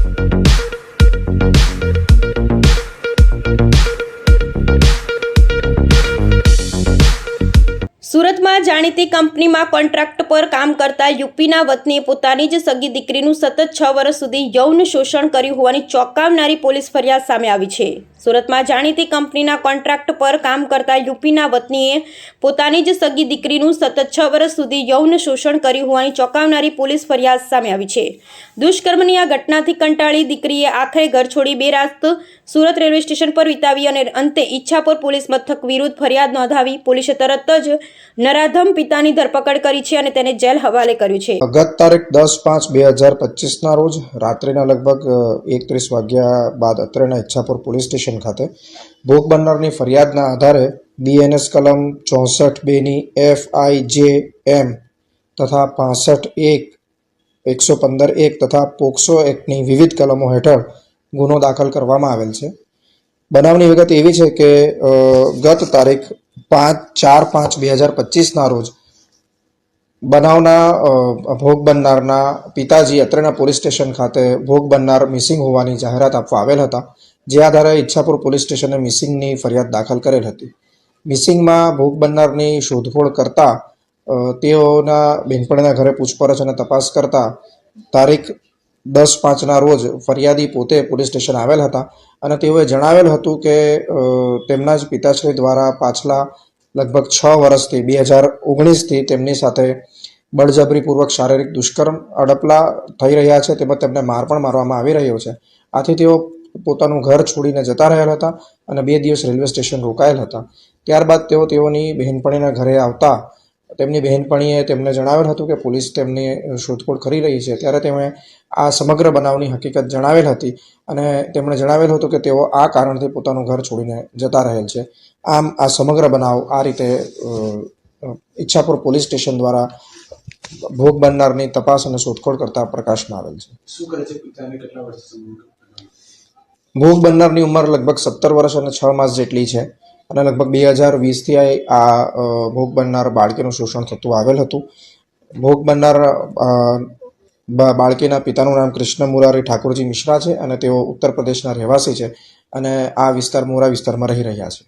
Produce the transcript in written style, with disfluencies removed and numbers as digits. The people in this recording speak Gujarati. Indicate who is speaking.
Speaker 1: સુરતમાં જાણીતી કંપનીમાં કોન્ટ્રાક્ટ પર કામ કરતા યુપીના વતનીએ પોતાની જ સગી દીકરીનું સતત 6 વર્ષ સુધી યૌન શોષણ કર્યું હોવાની ચોંકાવનારી પોલીસ ફરિયાદ સામે આવી છે। સુરતમાં જાણીતી કંપનીના કોન્ટ્રાક્ટ પર કામ કરતા યુપીના વતનીએ પોતાની જ સગી દીકરીનું સતત 6 વર્ષ સુધી યૌન શોષણ કર્યું હોવાની ચોંકાવનારી પોલીસ ફરિયાદ સામે આવી છે। દુષ્કર્મની આ ઘટનાથી કંટાળી દીકરીએ આખરે ઘર છોડી 2 રાત સુરત રેલવે સ્ટેશન પર વિતાવી અને અંતે ઈચ્છાપુર પોલીસ મથક વિરુદ્ધ ફરિયાદ નોંધાવી પોલીસે તરત જ નરાધમ પિતાની ધરપકડ કરી છે અને તેને જેલ હવાલે કર્યું છે।
Speaker 2: ગત તારીખ 10/5/2025 રોજ રાત્રિના લગભગ 31 વાગ્યા બાદ અત્રેના ઈચ્છાપુર પોલીસ સ્ટેશન ખાતે ભોગ બનનારની ફરિયાદના આધારે BNS કલમ 64(2) ની FIJM તથા 65(1) 115(1) તથા પોક્સો એક્ટની વિવિધ કલમો હેઠળ ગુનો દાખલ કરવામાં આવેલ છે। બનાવની વિગત એવી છે કે ગત તારીખ 4/5/2025 રોજ બનાવના ભોગ બનનારના પિતાજી અત્રેના પોલીસ સ્ટેશન ખાતે ભોગ બનનાર મિસિંગ હોવાની જાહેરાત આપવા આવેલ હતા, જે આધારે ઈચ્છાપુર પોલીસ સ્ટેશને મિસિંગની ફરિયાદ દાખલ કરેલ હતી। મિસિંગમાં ભોગ બનનારની શોધખોળ કરતા તેઓના બહેનપણીના ઘરે પૂછપરછ અને તપાસ કરતા તારીખ 10/5 રોજ ફરિયાદી પોતે પોલીસ સ્ટેશન આવેલ હતા અને તેઓએ જણાવેલ હતું કે તેમના જ પિતાશ્રી દ્વારા પાછલા લગભગ 6 વર્ષથી 2019થી તેમની સાથે બળજબરીપૂર્વક શારીરિક દુષ્કર્મ અડપલા થઈ રહ્યા છે, તેમજ તેમને માર પણ મારવામાં આવી રહ્યો છે। આથી તેઓ પોતાનું ઘર છોડીને જતા રહેલા હતા અને 2 દિવસ રેલવે સ્ટેશન રોકાયેલ હતા। ત્યારબાદ તેઓની બહેનપણીના ઘરે આવતા તેમની બહેનપણીએ તેમને જણાવેલ હતું કે પોલીસ તેમની શોધખોળ કરી રહી છે, ત્યારે તેમણે આ સમગ્ર બનાવની હકીકત જણાવેલ હતી અને તેમણે જણાવેલ હતું કે તેઓ આ કારણથી પોતાનું ઘર છોડીને જતા રહેલ છે। આમ આ સમગ્ર બનાવ આ રીતે ઈચ્છાપુર પોલીસ સ્ટેશન દ્વારા ભોગ બનનારની તપાસ અને શોધખોળ કરતા પ્રકાશમાં આવેલ છે।
Speaker 3: શું કરે છે પિતાને? કેટલા વર્ષ?
Speaker 2: ભોગ બનનારની ઉંમર લગભગ 17 વર્ષ અને 6 માસ જેટલી છે અને લગભગ 2020થી આ ભોગ બનનાર બાળકીનું શોષણ થતું આવેલ હતું। ભોગ બનનાર બાળકીના પિતાનું નામ કૃષ્ણ મુરારી ઠાકોરજી મિશ્રા છે અને તેઓ ઉત્તર પ્રદેશના રહેવાસી છે અને આ વિસ્તાર મોરા વિસ્તારમાં રહી રહ્યા છે।